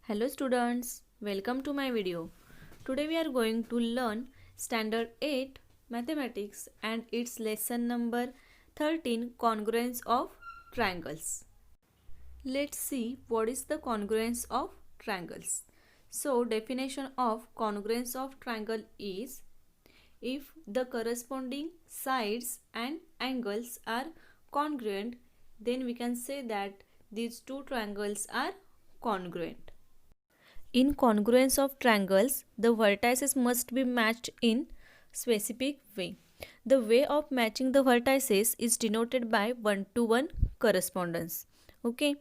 Hello students, welcome to my video. Today we are going to learn Standard 8 Mathematics and its lesson number 13 Congruence of Triangles. Let's see what is the congruence of triangles. So definition of congruence of triangle is if the corresponding sides and angles are congruent, then we can say that these two triangles are congruent. In congruence of triangles, the vertices must be matched in specific way. The way of matching the vertices is denoted by one-to-one correspondence. Okay.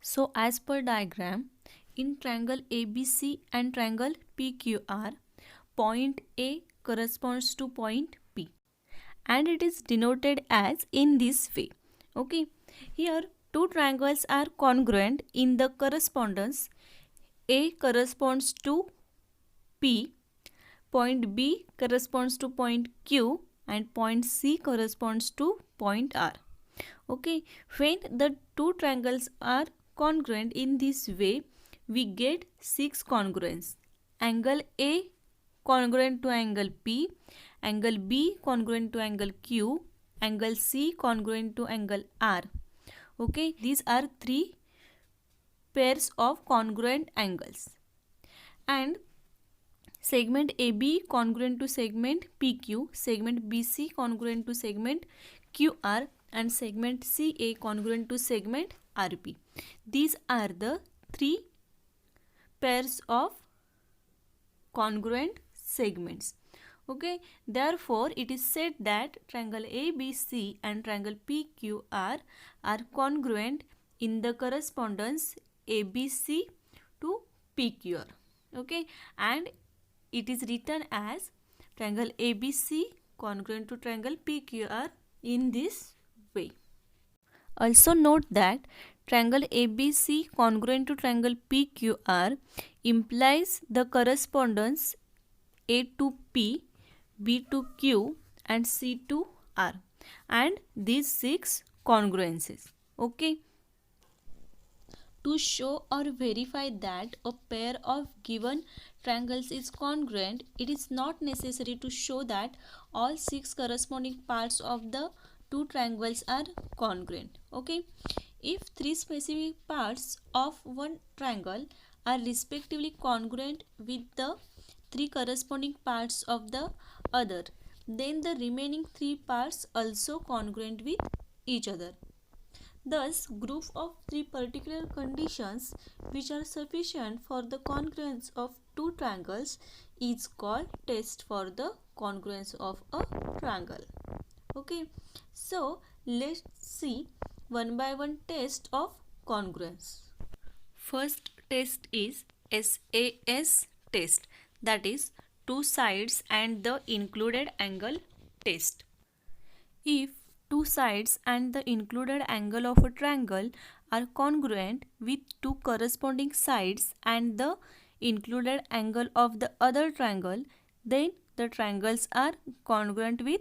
So as per diagram, in triangle ABC and triangle PQR, point A corresponds to point P and it is denoted as in this way. Okay. Here two triangles are congruent in the correspondence. A corresponds to P, point B corresponds to point Q and point C corresponds to point R. Okay, when the two triangles are congruent in this way, we get 6 congruence. Angle A congruent to angle P, angle B congruent to angle Q, angle C congruent to angle R. Okay, these are 3 pairs of congruent angles. And segment AB congruent to segment PQ, segment BC congruent to segment QR and segment CA congruent to segment RP. These are the 3 pairs of congruent segments. Okay, therefore it is said that triangle ABC and triangle PQR are congruent in the correspondence ABC to PQR. Okay, and it is written as triangle ABC congruent to triangle PQR in this way. Also note that triangle ABC congruent to triangle PQR implies the correspondence A to P, B to Q and C to R and these 6 congruences. Okay. To show or verify that a pair of given triangles is congruent, it is not necessary to show that all 6 corresponding parts of the two triangles are congruent. Okay, if 3 specific parts of one triangle are respectively congruent with the 3 corresponding parts of the other, then the remaining 3 parts also congruent with each other. Thus, group of 3 particular conditions which are sufficient for the congruence of two triangles is called test for the congruence of a triangle. Okay, so let's see one by one test of congruence. First test is SAS test, that is two sides and the included angle test. If two sides and the included angle of a triangle are congruent with two corresponding sides and the included angle of the other triangle, then the triangles are congruent with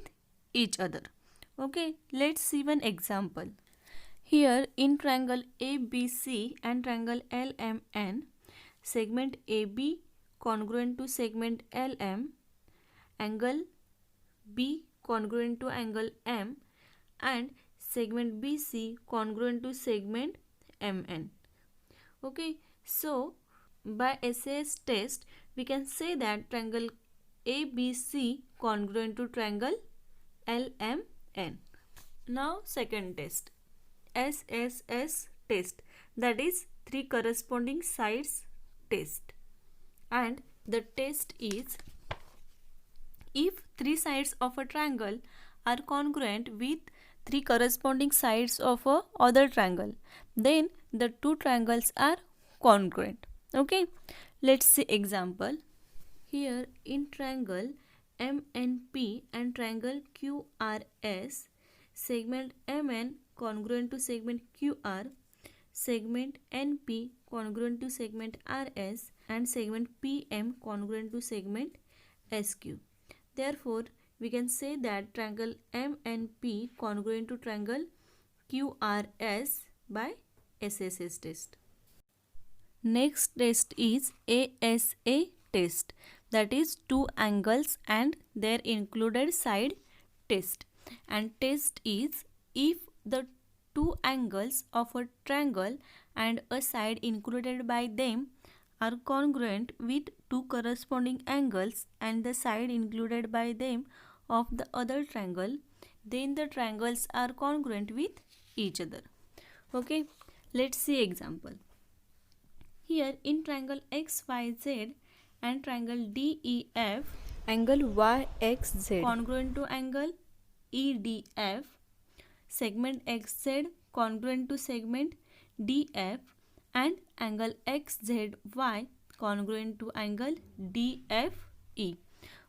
each other. Okay, let's see one example. Here in triangle ABC and triangle LMN, segment AB congruent to segment LM, angle B congruent to angle M and segment BC congruent to segment MN. Okay, so by SAS test we can say that triangle ABC congruent to triangle LMN. Now second test, SSS test, that is 3 corresponding sides test, and the test is if 3 sides of a triangle are congruent with 3 corresponding sides of a other triangle, then the two triangles are congruent. Okay, let's see example. Here in triangle MNP and triangle QRS, segment MN congruent to segment QR, segment NP congruent to segment RS and segment PM congruent to segment SQ. Therefore, we can say that triangle MNP congruent to triangle QRS by SSS test. Next test is ASA test, that is two angles and their included side test. And test is if the two angles of a triangle and a side included by them are congruent with two corresponding angles and the side included by them of the other triangle, then the triangles are congruent with each other. Okay, let's see example. Here in triangle XYZ and triangle DEF, angle YXZ congruent to angle EDF, segment XZ congruent to segment DF, and angle XZY congruent to angle DFE.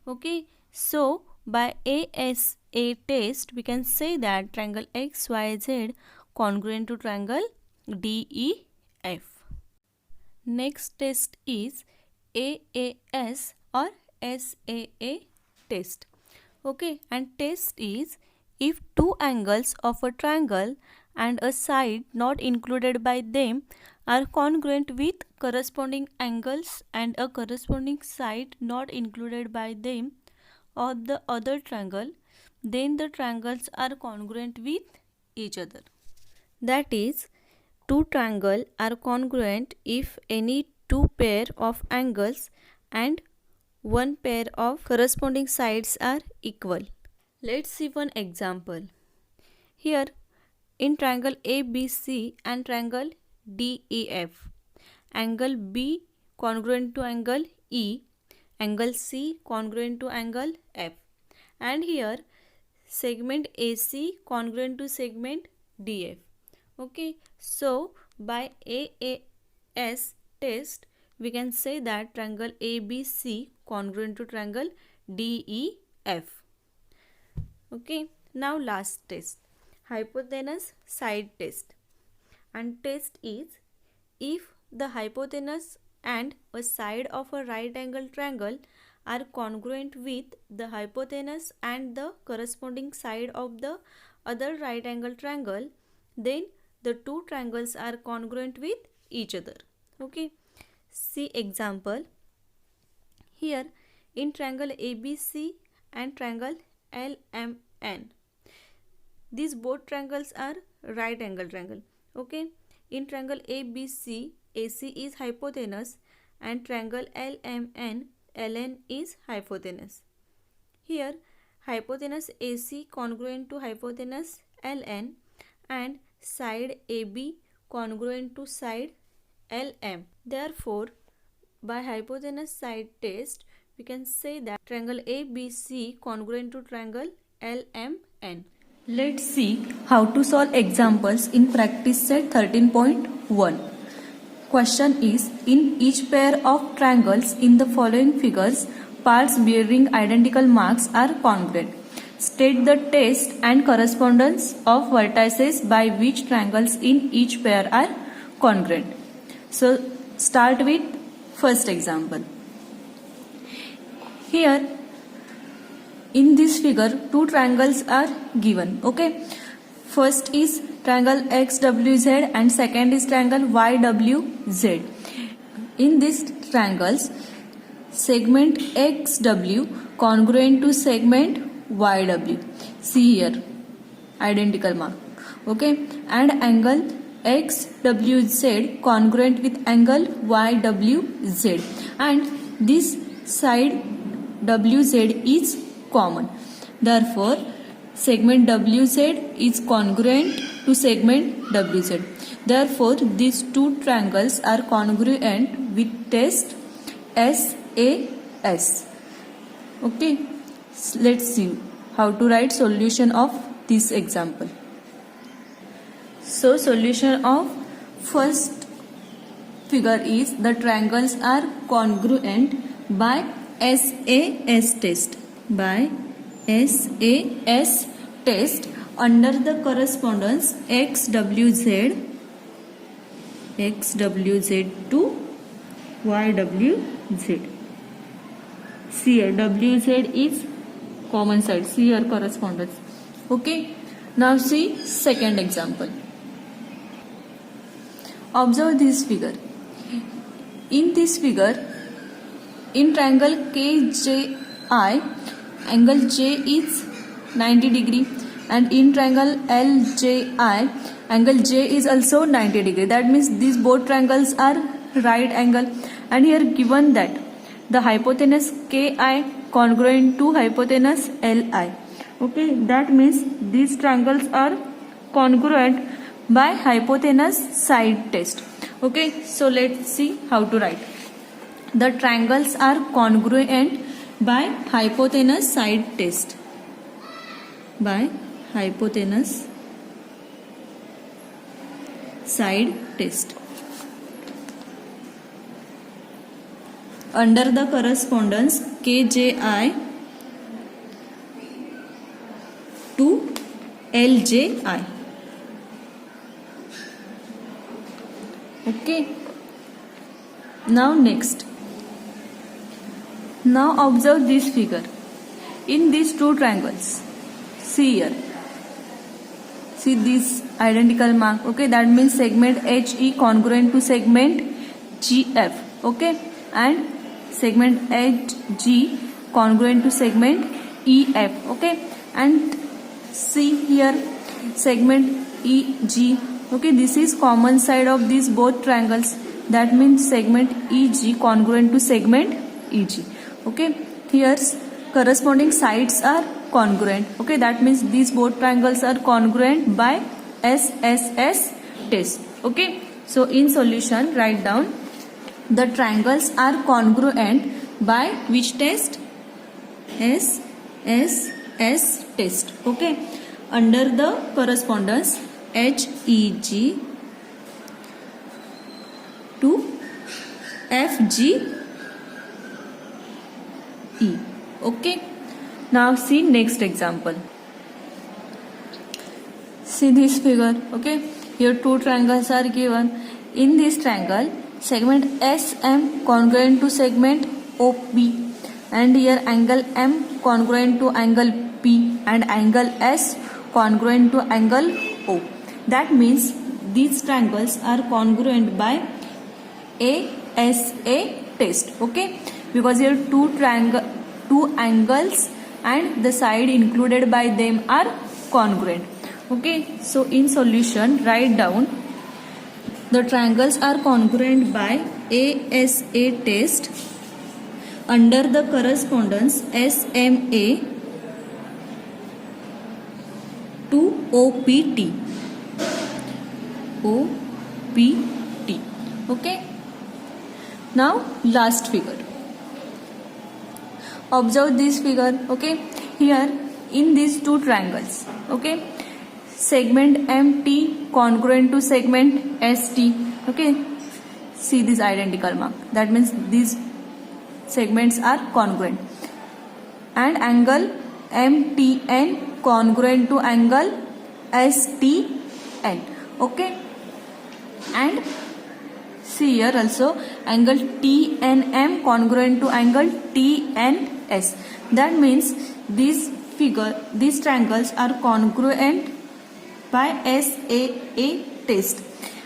Okay, so by ASA test we can say that triangle XYZ congruent to triangle DEF. Next test is AAS or SAA test. Okay, and test is if two angles of a triangle and a side not included by them are congruent with corresponding angles and a corresponding side not included by them of the other triangle, then the triangles are congruent with each other. That is, two triangles are congruent if any two pair of angles and one pair of corresponding sides are equal. Let's see one example. Here in triangle ABC and triangle DEF, angle B congruent to angle E, angle C congruent to angle F, and here segment AC congruent to segment DF. Okay, so by AAS test we can say that triangle ABC congruent to triangle DEF. Okay, now last test, hypotenuse side test. And test is if the hypotenuse and a side of a right angle triangle are congruent with the hypotenuse and the corresponding side of the other right angle triangle, then the two triangles are congruent with each other. Okay, see example. Here in triangle ABC and triangle LMN, these both triangles are right angle triangle. Okay, in triangle ABC, AC is hypotenuse and triangle LMN, LN is hypotenuse. Here hypotenuse AC congruent to hypotenuse LN and side AB congruent to side LM. Therefore, by hypotenuse side test, we can say that triangle ABC congruent to triangle LMN. Let's see how to solve examples in practice set 13.1. Question is, in each pair of triangles in the following figures, parts bearing identical marks are congruent. State the test and correspondence of vertices by which triangles in each pair are congruent. So start with first example. Here in this figure two triangles are given. Okay, first is triangle XWZ and second is triangle YWZ. In these triangles, segment XW congruent to segment YW. See here, identical mark. Okay, and angle XWZ congruent with angle YWZ, and this side WZ is common. Therefore, segment WZ is congruent to segment WZ. Therefore, these two triangles are congruent with test SAS. Okay, let's see how to write solution of this example. So, solution of first figure is the triangles are congruent by SAS test. By SAS test under the correspondence XWZ to YWZ. See here, WZ is common side. See here correspondence. Okay. Now see second example. Observe this figure. in this figure, in triangle KJI, angle J is 90 degree, and in triangle LJI, angle J is also 90 degree. That means these both triangles are right angle, and here given that the hypotenuse KI congruent to hypotenuse LI. Okay, that means these triangles are congruent by hypotenuse side test. Okay, so let's see how to write. The triangles are congruent by hypotenuse side test. By hypotenuse side test. Under the correspondence KJI to LJI. Okay. Now next. Now observe this figure. In these two triangles, see here. See this identical mark. Okay, that means segment HE congruent to segment GF. Okay, and segment HG congruent to segment EF. Okay, and see here segment EG. Okay, this is common side of these both triangles. That means segment EG congruent to segment EG. Okay, here's corresponding sides are congruent. Okay, that means these both triangles are congruent by SSS test. Okay, so in solution write down the triangles are congruent by which test? SSS test. Okay, under the correspondence HEG to FGE. Okay, now see next example. See this figure. Okay, here two triangles are given. In this triangle, segment SM congruent to segment OP, and here angle M congruent to angle P, and angle S congruent to angle O. That means these triangles are congruent by ASA test. Okay, because here two angles and the side included by them are congruent. Okay, so in solution write down the triangles are congruent by ASA test under the correspondence SMA to OPT. OPT. Okay, now last figure. Observe this figure. Okay, here in these two triangles. Okay, segment MT congruent to segment ST. Okay, see this identical mark. That means these segments are congruent, and angle MTN congruent to angle STN. Okay, and see here also angle TNM congruent to angle TNS. That means these triangles are congruent by SAA test.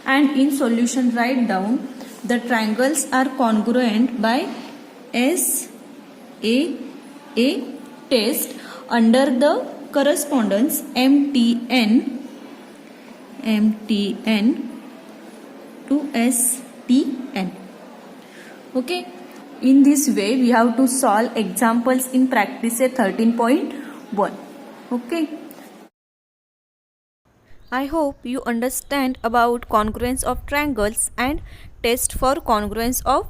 And in solution write down the triangles are congruent by SAA test under the correspondence MTN to STN. Okay, in this way we have to solve examples in practice 13.1. Okay, I hope you understand about congruence of triangles and test for congruence of